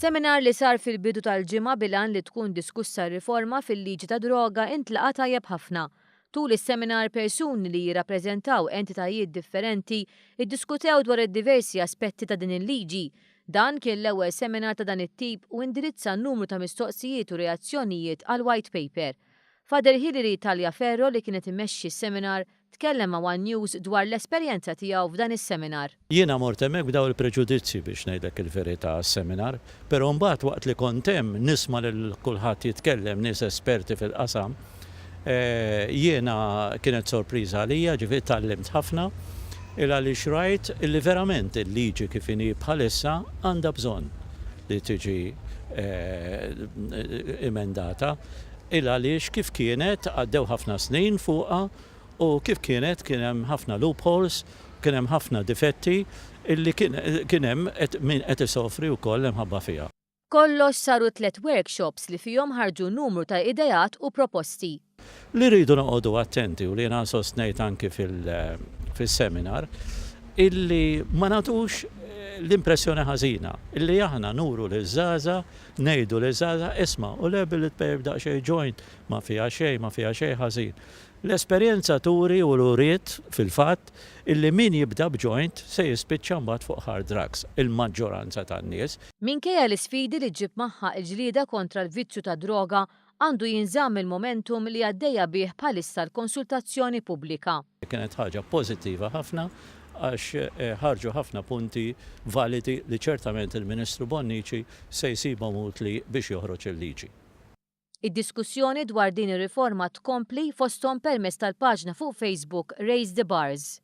Seminar li sar fil-bidu tal-ġimgħa bilan li tkun diskussa riforma fil-liġi ta' droga intlaqa tajjeb ħafna. Tul is-seminar persuni li jirrappreżentaw entitajiet differenti iddiskutew dwar id-diversi aspetti ta' din il-liġi. Dan kien l-ewwel seminar ta' dan it-tip u indirizza numru ta' mistoqsijiet u reazzjonijiet għal white paper. Father Hilary Taliaferro li kienet immexxi s-seminar tkellem ma' One News dwar l-esperjenza tiegħu f'dan is-seminar. Jiena mort hemmhekk b'daw il-preġudizzji biex ngħidlek il-verità għas-seminar, però mbagħad waqt li kont hemm nisma' lil kulħadd jitkellem nies esperti fil-qasam, jiena kienet sorpriża għalija, ġifieri tallimt ħafna il għaliex rajt illi verament il-liġi kif inhi bħalissa għandha bżonn li tiġi emendata il għaliex kif kienet għaddew ħafna snin fuqha u kif kien hemm ħafna loopholes, kien hemm ħafna difetti illi kien hemm min qed isofri wkoll imħabba fiha. Kollox saru 3 workshops li fihom ħarġu numru ta' idejat u proposti. Li rridu noqogħdu attenti u li jiena sostnejt anki fis-seminar illi ma nagħtux l-impressjoni ħażina illi aħna nuru liż-żgħażagħ ngħidu liż-żgħażagħ isma' u level it-pejb daqsxejn joint ma fiha xejn ħażin. L-esperjenza turi u l-uriet fil-fatt illi min jibda b'joint se jispiċċa mbagħad fuq hard drugs il-maġġoranza tan-nies. Minkejja l-isfidi li ġib magħha l-ġlieda kontra l-vizzju ta' droga għandu jinżamm il-momentum li għaddejja bih bħalissa l-konsultazzjoni pubblika. Kienet ħaġa pożittiva ħafna għax ħarġu ħafna punti validi li ċertament il-Ministru Bonnici se jsibhom utli biex joħroġ il-liġi. Id-diskussjoni dwar din ir-riforma tkompli fosthom permezz tal-paġna fuq Facebook Raise the Bars.